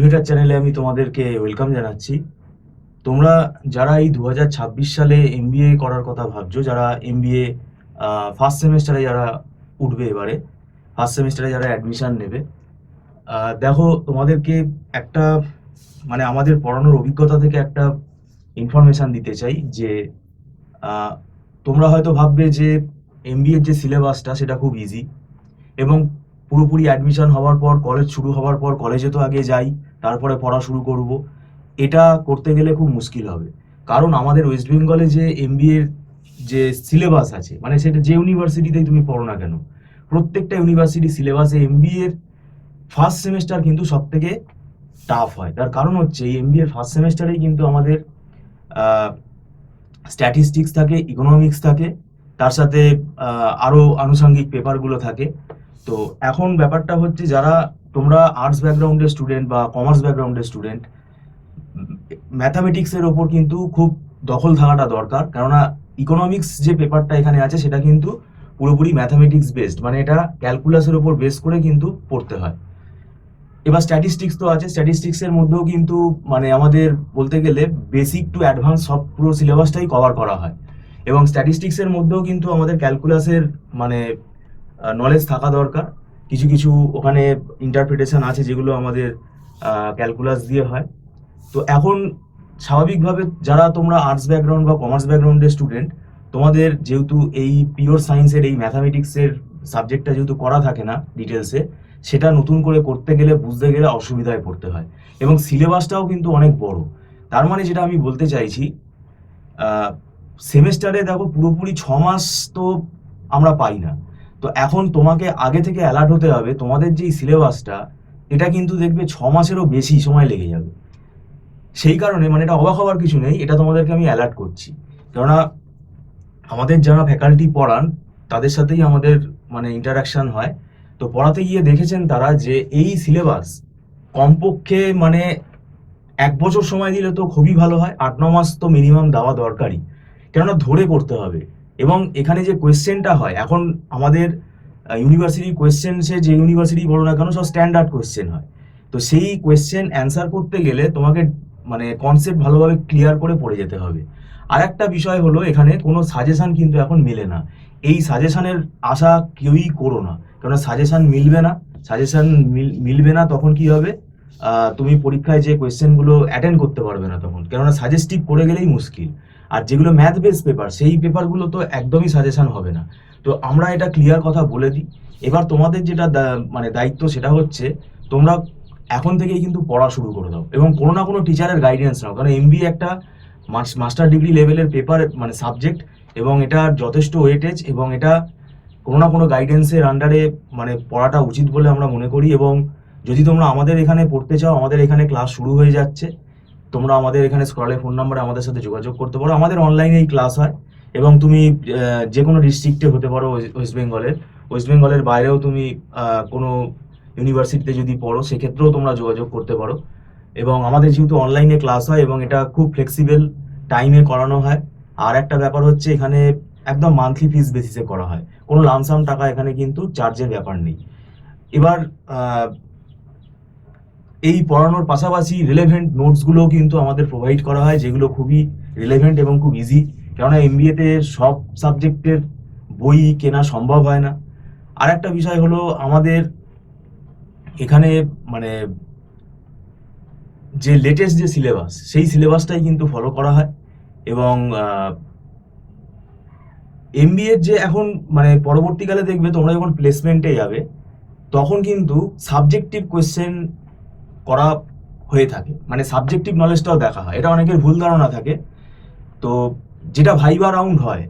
Elevator চ্যানেলে আমি তোমাদেরকে ওয়েলকাম জানাচ্ছি। তোমরা যারা এই 2026 সালে এমবিএ করার কথা ভাবছো, যারা এমবিএ ফার্স্ট সেমেস্টারে যারা উঠবে, এবারে ফার্স্ট সেমেস্টারে যারা অ্যাডমিশন নেবে, দেখো তোমাদেরকে একটা মানে আমাদের পড়ানোর অভিজ্ঞতা থেকে একটা ইনফরমেশন দিতে চাই যে আহ, তোমরা হয়তো ভাববে যে এমবিএর যে সিলেবাসটা সেটা খুব ইজি, এবং পুরোপুরি অ্যাডমিশন হওয়ার পর, কলেজ শুরু হওয়ার পর কলেজে তো আগে যাই, তারপরে পড়া শুরু করব। এটা করতে গেলে খুব মুশকিল হবে। কারণ আমাদের ওয়েস্ট বেঙ্গলে যে এমবিএর যে সিলেবাস আছে, মানে সেটা যে ইউনিভার্সিটিতেই তুমি পড়ো না কেন, প্রত্যেকটা ইউনিভার্সিটি সিলেবাসে এমবিএর ফার্স্ট সেমেস্টার কিন্তু সব থেকে টাফ হয়। তার কারণ হচ্ছে এই এমবিএর ফার্স্ট সেমেস্টারেই কিন্তু আমাদের স্ট্যাটিস্টিক্স থাকে, ইকোনমিক্স থাকে, তার সাথে আরও আনুষঙ্গিক পেপারগুলো থাকে। তো এখন ব্যাপারটা হচ্ছে, যারা তোমরা আর্টস ব্যাকগ্রাউন্ডের স্টুডেন্ট বা কমার্স ব্যাকগ্রাউন্ডের স্টুডেন্ট, ম্যাথামেটিক্সের ওপর কিন্তু খুব দখল থাকাটা দরকার। কেননা ইকোনমিক্স যে পেপারটা এখানে আছে সেটা কিন্তু পুরোপুরি ম্যাথামেটিক্স বেসড, মানে এটা ক্যালকুলাসের ওপর বেস করে কিন্তু পড়তে হয়। এবার স্ট্যাটিস্টিক্স তো আছে, স্ট্যাটিস্টিক্সের মধ্যেও কিন্তু মানে আমাদের বলতে গেলে বেসিক টু অ্যাডভান্স সব পুরো সিলেবাসটাই কভার করা হয়। এবং স্ট্যাটিস্টিক্সের মধ্যেও কিন্তু আমাদের ক্যালকুলাসের মানে নলেজ থাকা দরকার। কিছু কিছু ওখানে ইন্টারপ্রিটেশন আছে যেগুলো আমাদের ক্যালকুলাস দিয়ে হয়। তো এখন স্বাভাবিকভাবে যারা তোমরা আর্টস ব্যাকগ্রাউন্ড বা কমার্স ব্যাকগ্রাউন্ডের স্টুডেন্ট, তোমাদের যেহেতু এই পিওর সায়েন্সের এই ম্যাথামেটিক্সের সাবজেক্টটা যেহেতু করা থাকে না ডিটেলসে, সেটা নতুন করে করতে গেলে, বুঝতে গেলে অসুবিধায় পড়তে হয়। এবং সিলেবাসটাও কিন্তু অনেক বড়। তার মানে যেটা আমি বলতে চাইছি, সেমেস্টারে দেখো পুরোপুরি 6 মাস তো আমরা পাই না। তো এখন তোমাকে আগে থেকে অ্যালার্ট হতে হবে, তোমাদের যেই সিলেবাসটা, এটা কিন্তু দেখবে 6 মাসেরও বেশি সময় লেগে যাবে। সেই কারণে মানে এটা অবাক হওয়ার কিছু নেই, এটা তোমাদেরকে আমি অ্যালার্ট করছি। কেননা আমাদের যারা ফ্যাকাল্টি পড়ান, তাদের সাথেই আমাদের মানে ইন্টারাকশন হয়। তো পড়াতে গিয়ে দেখেছেন তারা যে এই সিলেবাস কমপক্ষে মানে 1 বছর সময় দিলে তো খুবই ভালো হয়, 8-9 মাস তো মিনিমাম দেওয়া দরকারই। কেননা ধরে করতে হবে। এবং এখানে যে কোয়েশ্চেনটা হয় এখন আমাদের ইউনিভার্সিটি কোয়েশ্চেন, সে যে ইউনিভার্সিটি বলো না কেন, সব স্ট্যান্ডার্ড কোয়েশ্চেন হয়। তো সেই কোয়েশ্চেন অ্যান্সার করতে গেলে তোমাকে মানে কনসেপ্ট ভালোভাবে ক্লিয়ার করে পড়ে যেতে হবে। আর একটা বিষয় হলো, এখানে কোনো সাজেশন কিন্তু এখন মেলে না। এই সাজেশনের আশা কেউই করো না, কেননা সাজেশন মিলবে না। সাজেশন মিলবে না তখন কি হবে, তুমি পরীক্ষায় যে কোয়েশ্চেনগুলো অ্যাটেন্ড করতে পারবে না তখন, কেননা সাজেস্টিভ করে গেলেই মুশকিল। আর যেগুলো ম্যাথ বেস পেপার, সেই পেপারগুলো তো একদমই সাজেশন হবে না। তো আমরা এটা ক্লিয়ার কথা বলে দিই। এবার তোমাদের যেটা মানে দায়িত্ব, সেটা হচ্ছে তোমরা এখন থেকেই কিন্তু পড়া শুরু করে দাও, এবং কোনো না কোনো টিচারের গাইডেন্স নাও। কারণ এমবিএ একটা মাস্টার ডিগ্রি লেভেলের পেপার মানে সাবজেক্ট, এবং এটা যথেষ্ট ওয়েটেজ, এবং এটা কোনো না কোনো গাইডেন্সের আন্ডারে মানে পড়াটা উচিত বলে আমরা মনে করি। এবং যদি তোমরা আমাদের এখানে পড়তে চাও, আমাদের এখানে ক্লাস শুরু হয়ে যাচ্ছে। তোমরা আমাদের এখানে স্ক্রলে ফোন নাম্বারে আমাদের সাথে যোগাযোগ করতে পারো। আমাদের অনলাইনেই ক্লাস হয়। এবং তুমি যে কোনো ডিস্ট্রিক্টে হতে পারো, ওয়েস্ট বেঙ্গলের, ওয়েস্ট বেঙ্গলের বাইরেও তুমি কোনো ইউনিভার্সিটিতে যদি পড়ো, সেক্ষেত্রেও তোমরা যোগাযোগ করতে পারো। এবং আমাদের যেহেতু অনলাইনে ক্লাস হয়, এবং এটা খুব ফ্লেক্সিবল টাইমে করানো হয়। আর একটা ব্যাপার হচ্ছে, এখানে একদম মান্থলি ফিস বেসিসে করা হয়, কোনো লামসাম টাকা এখানে কিন্তু চার্জের ব্যাপার নেই। এবার এই পড়ানোর পাশাপাশি রিলেভেন্ট নোটসগুলোও কিন্তু আমাদের প্রোভাইড করা হয়, যেগুলো খুবই রিলেভেন্ট এবং খুব ইজি। কেননা এমবিএতে সব সাবজেক্টের বই কেনা সম্ভব হয় না। আর একটা বিষয় হলো, আমাদের এখানে মানে যে লেটেস্ট যে সিলেবাস, সেই সিলেবাসটাই কিন্তু ফলো করা হয়। এবং এমবিএ যে এখন মানে পরবর্তীকালে দেখবে তোমরা যখন প্লেসমেন্টে যাবে, তখন কিন্তু সাবজেক্টিভ কোয়েশ্চেন করা হয়ে থাকে, মানে সাবজেক্টিভ নলেজটাও দেখা হয়। এটা অনেকের ভুল ধারণা থাকে। তো যেটা ভাইবা রাউন্ড হয়,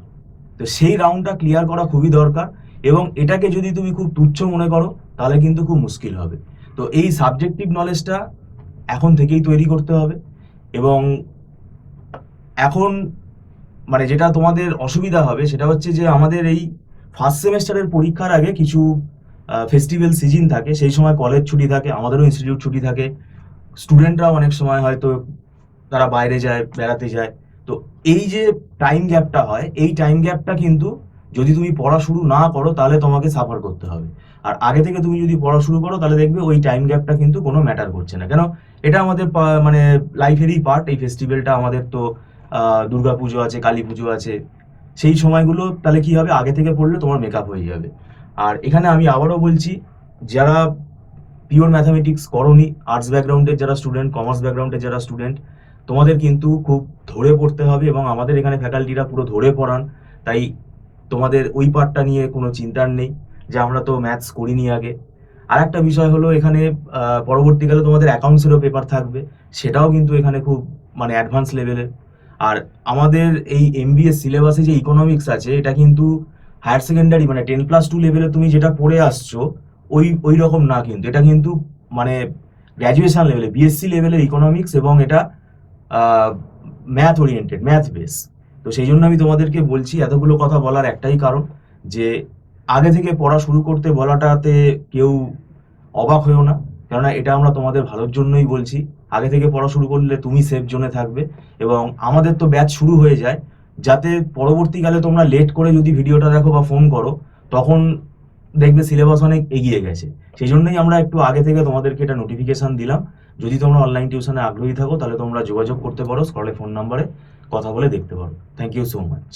তো সেই রাউন্ডটা ক্লিয়ার করা খুবই দরকার। এবং এটাকে যদি তুমি খুব তুচ্ছ মনে করো, তাহলে কিন্তু খুব মুশকিল হবে। তো এই সাবজেক্টিভ নলেজটা এখন থেকেই তৈরি করতে হবে। এবং এখন মানে যেটা তোমাদের অসুবিধা হবে, সেটা হচ্ছে যে আমাদের এই ফার্স্ট সেমেস্টারের পরীক্ষার আগে কিছু ফেস্টিভ্যাল সিজন থাকে, সেই সময় কলেজ ছুটি থাকে, আমাদেরও ইনস্টিটিউট ছুটি থাকে। স্টুডেন্টরাও অনেক সময় হয়তো তারা বাইরে যায়, বেড়াতে যায়। তো এই যে টাইম গ্যাপটা হয়, এই টাইম গ্যাপটা কিন্তু যদি তুমি পড়া শুরু না করো, তাহলে তোমাকে সাফার করতে হবে। আর আগে থেকে তুমি যদি পড়া শুরু করো তাহলে দেখবে ওই টাইম গ্যাপটা কিন্তু কোনো ম্যাটার করছে না। কেন, এটা আমাদের মানে লাইফেরই পার্ট। এই ফেস্টিভ্যালটা আমাদের তো দুর্গা পুজো আছে, কালী পুজো আছে, সেই সময়গুলো তাহলে কি হবে, আগে থেকে পড়লে তোমার মেকআপ হয়ে যাবে। আর এখানে আমি আবারও বলছি, যারা পিওর ম্যাথামেটিক্স করোনি, আর্টস ব্যাকগ্রাউন্ডের যারা স্টুডেন্ট, কমার্স ব্যাকগ্রাউন্ডের যারা স্টুডেন্ট, তোমাদের কিন্তু খুব ধরে পড়তে হবে, এবং আমাদের এখানে ফ্যাকাল্টিরা পুরো ধরে পড়ান। তাই তোমাদের ওই পার্টটা নিয়ে কোনো চিন্তার নেই যে আমরা তো ম্যাথস করিনি আগে। আর একটা বিষয় হলো, এখানে পরবর্তীকালে তোমাদের অ্যাকাউন্টসেরও পেপার থাকবে, সেটাও কিন্তু এখানে খুব মানে অ্যাডভান্স লেভেলের। আর আমাদের এই এমবিএ সিলেবাসে যে ইকোনমিক্স আছে, এটা কিন্তু হায়ার সেকেন্ডারি মানে 10+2 লেভেলে তুমি যেটা পড়ে আসছো ওই রকম না, কিন্তু এটা কিন্তু মানে গ্র্যাজুয়েশন লেভেলে, বিএসসি লেভেলের ইকোনমিক্স, এবং এটা ম্যাথ ওরিয়েন্টেড, ম্যাথ বেস। তো সেই জন্য আমি তোমাদেরকে বলছি, এতগুলো কথা বলার একটাই কারণ, যে আগে থেকে পড়া শুরু করতে বলাটাতে কেউ অবাক হয়েও না, কেননা এটা আমরা তোমাদের ভালোর জন্যই বলছি। আগে থেকে পড়া শুরু করলে তুমি সেফ জোনে থাকবে, এবং আমাদের তো ব্যাচ শুরু হয়ে যায়, যাতে পরবর্তীকালে তোমরা লেট করে যদি ভিডিওটা দেখো বা ফোন করো, তখন দেখবে সিলেবাস অনেক এগিয়ে গেছে। সেই জন্যই আমরা একটু আগে থেকে তোমাদেরকে এটা নোটিফিকেশন দিলাম। যদি তোমরা অনলাইন টিউশনে আগ্রহী থাকো, তাহলে তোমরা যোগাযোগ করতে পারো, স্ক্রলে ফোন নাম্বারে কথা বলে দেখতে পারো। Thank you so much.